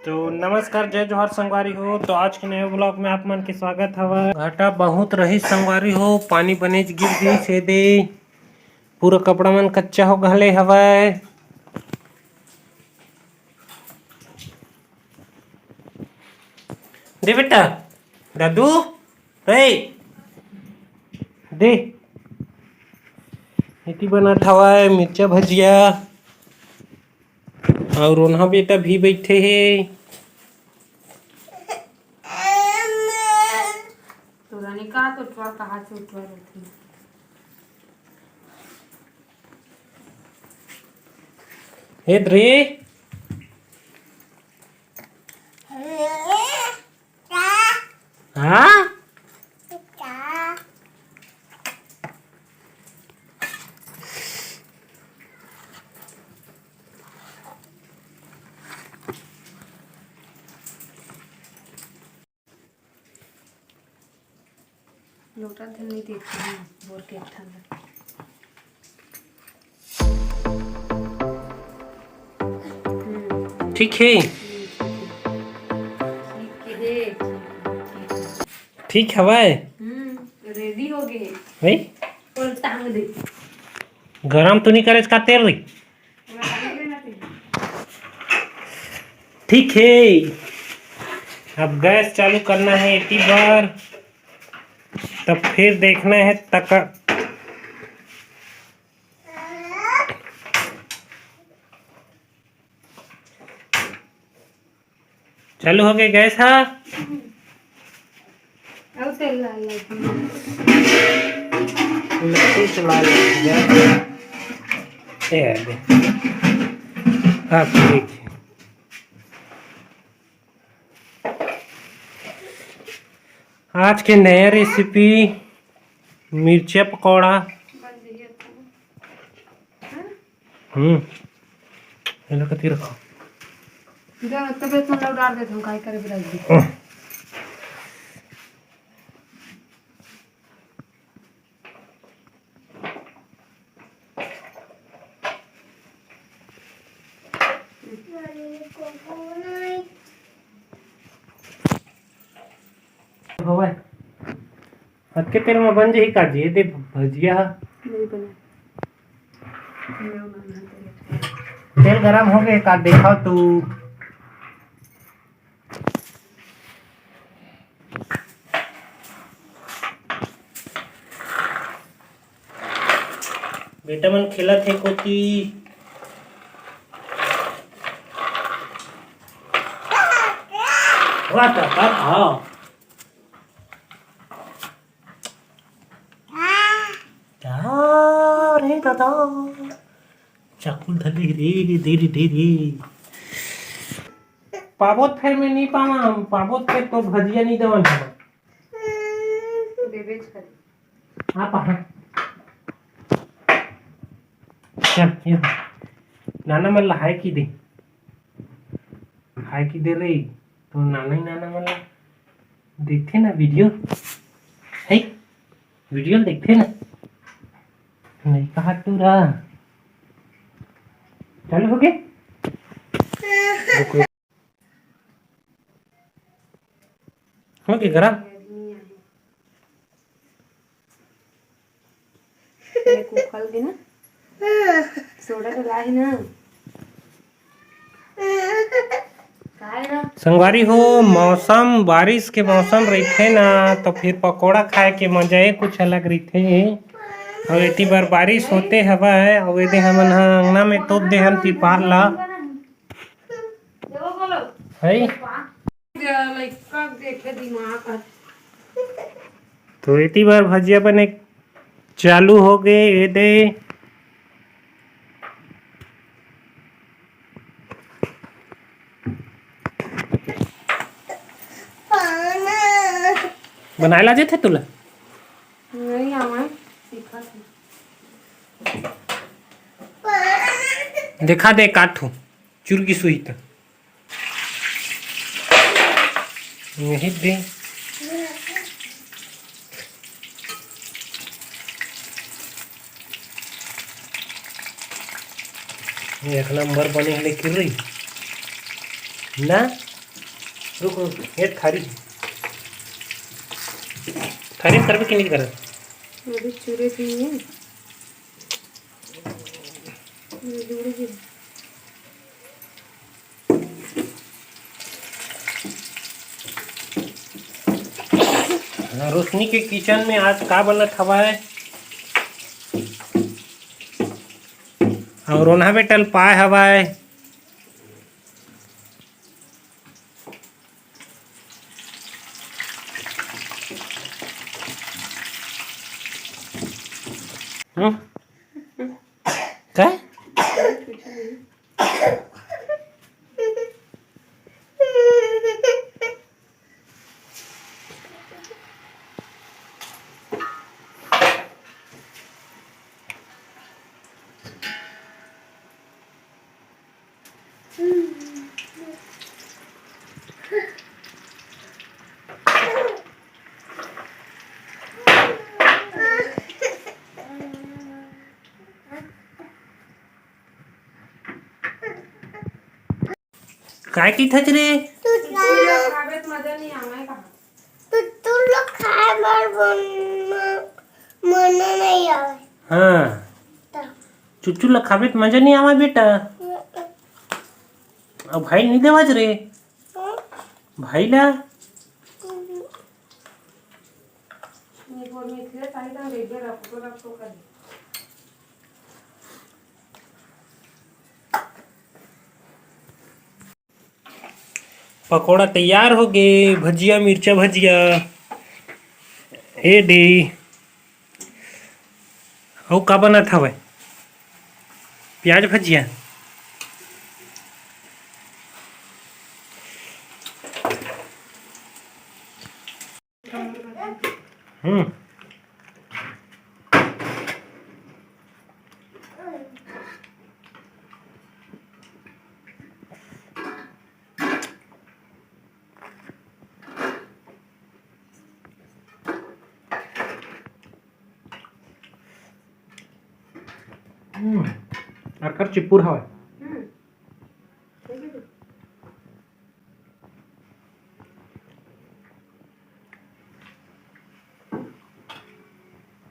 तो नमस्कार, जय जोहार संगवारी हो। तो आज के नए ब्लॉग में आप मन के स्वागत हवा। घाटा बहुत रही संगवारी हो, पानी बनेज गिर गई से दे पूरा कपड़ा मन कच्चा हो गले हवाए। दे बेटा दादू रे दे इति बनत हवाए मिर्चा भजिया और ओन्हा बेटा भी बैठे हे। हे रे हाँ लोटा धन नहीं देखती हूँ बोर के ठंडा ठीक है, ठीक हवाए रेडी हो गए भाई। और टांग दे गरम तो नहीं करे इसका तेल रही। ठीक है, अब गैस चालू करना है 80 बार, तब फिर देखना है तक। चालू हो गए गैस। हाँ तेल चला अब ठीक है। आज के नया रेसिपी मिर्चा पकौड़ा। हेलो कती रखो तबे तुम लोग डाल देते हो काय करे बिराज हवा के तेल में बन जाही काजी दे भजिया। नहीं बने तेल गरम हो गए का देखा तू। बेटा मन खेला थे कोती वाट हाँ रे दादा चाकुल धले रे धीरे धीरे पाबोत फिर में नहीं पावा हम पाबोत फिर तो भजिया नहीं देवन हाँ पहा चल ये नाना मन हाय की दे रही तो नाना मन देखते ना वीडियो है वीडियो देखते ना नहीं कहा तू रहा चालू हो गए। हो गए गरम फल के ना सोडा डला है ना संगवारी हो। मौसम बारिश के मौसम रहते ना तो फिर पकोड़ा खाए के मजा ही कुछ अलग रहते। और इतनी बार बारिश होते हवा है और यदि हमन अंगना में तोप दे हम तिरपाल ला है तो इतनी बार भजिया बने चालू हो गए ये दे। बनाए ला जे थे तुला नहीं आवा सीखा देखा दे काठू चुरगी सुई तक यही दे एक नंबर बने हले कर रही ना। रुक रुक ये थारी थारी में करबे कि नहीं कर अभी चूरे भी हैं ये जोड़े भी रोशनी के किचन में आज का बनत हवा है और ओन्हा बेटल पाए हवा है क्या काय की थच रे खाबेत मजा नहीं आवे का तू लोग खाए बार मन नहीं आवे हाँ चुच्चू ला खाबे तो मजा नहीं आवा बेटा अब भाई नहीं देवाज रे भाई ला ये बोल में थे ताई दा रेगे रख तो कर पकोड़ा तैयार हो गए भजिया मिर्चा भजिया ए डी और का बना था भाई प्याज भजिया हम्म अरकर चिप्पूर हवा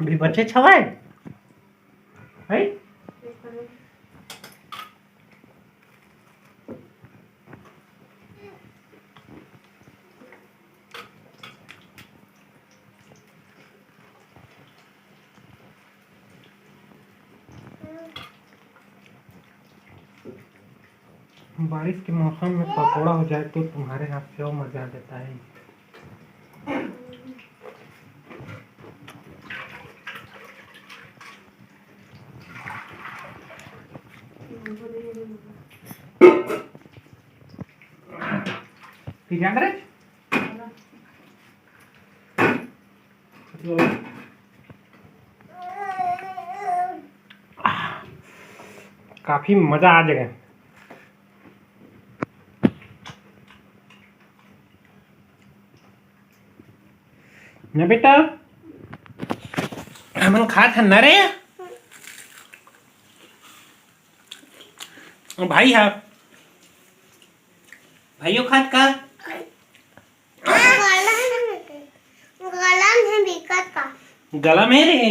भी बच्चे छवाए है बारिश के मौसम में पकोड़ा हो जाए तो तुम्हारे हाथ से और मजा आ जाता है ठीक है काफी मजा आ जाएगा ना बेटा हमन खात हन ना रे भाई हा भाइयों खात का गला में दिक्कत का गला में रे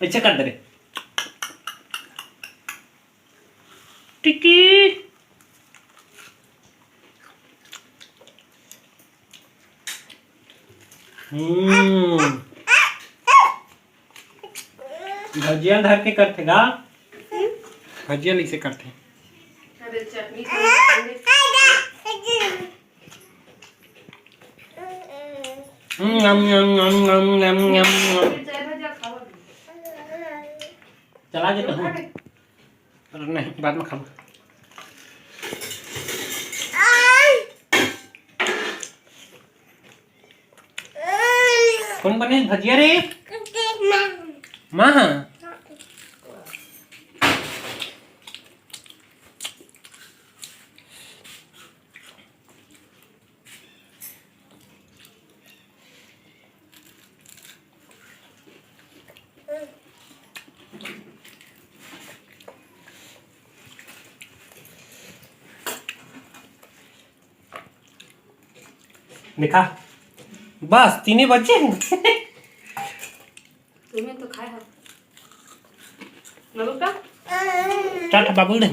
अच्छा कर दे रे टिकी भजिया धर के करते गा भजिया इसे करते अरे चटनी चला जाता हूँ नहीं बाद में खाऊंगा कौन बने भजिया रे माँ देखा बस 3 बच्चे हैं। तुम्हें तो खाए हो ना बेटा चट बाबू ने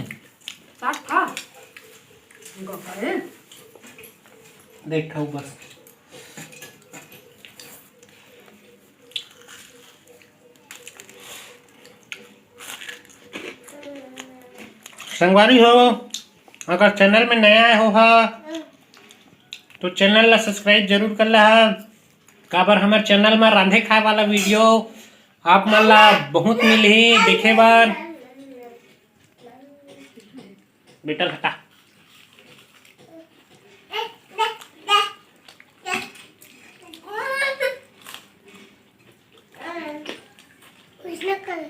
साथ खा गए देखा बस संगवारी हो अगर चैनल में नया आए हो तो चैनल ला सब्सक्राइब जरूर कर ला काबर हमारे चैनल में रांधे खाए वाला वीडियो आप मन ला बहुत मिलही देखे बार बेटा हटा कुछ ना कर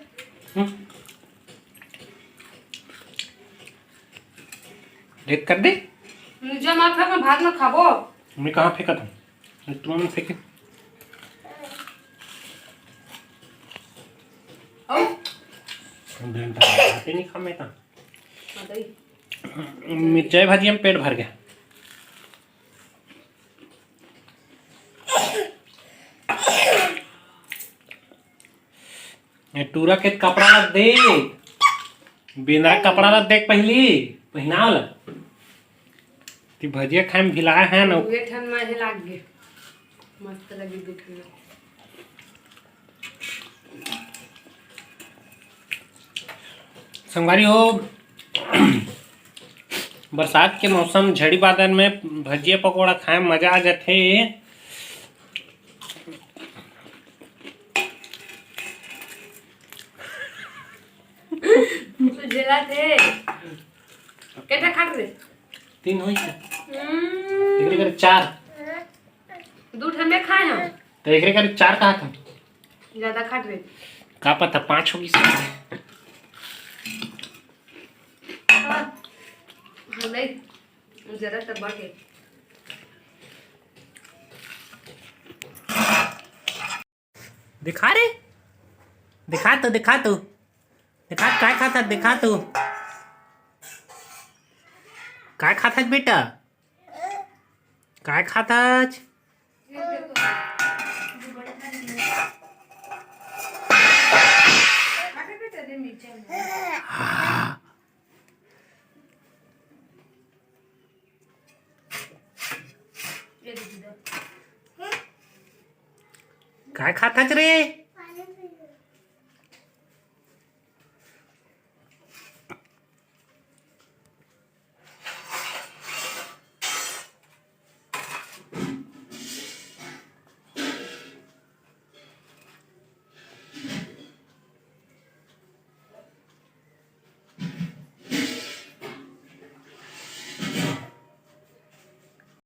देख कर दे नीचे मार फेंक में भात में खाबो मैं कहाँ फेंका था तुमने फेंके आओ भाते नहीं खा मैं था दही मिर्चाई भाजी में पेट भर गया ये टूरा के कपड़ा रख दे बिना कपड़ा रख देख पहली पहनाल ती भजिया खाए में भिला है ना वे ठन में ही लाग गए मस्त लगी दिखने में संगवारी हो बरसात के मौसम झड़ी बादल में भजिया पकौड़ा खाए में मजा आ जाते तो जिला थे केटा खाट रे 3 हुई एकरे करे 4 दू ठन में खाए हम तो एकरे करे 4 कहा था ज्यादा खाट रे का पता 5 होगी सब नहीं जरा तब बाके दिखा रे दिखा तो दिखा तू दिखा काय खाता दिखा तू काय खाता बेटा काय खाता काय खाता रे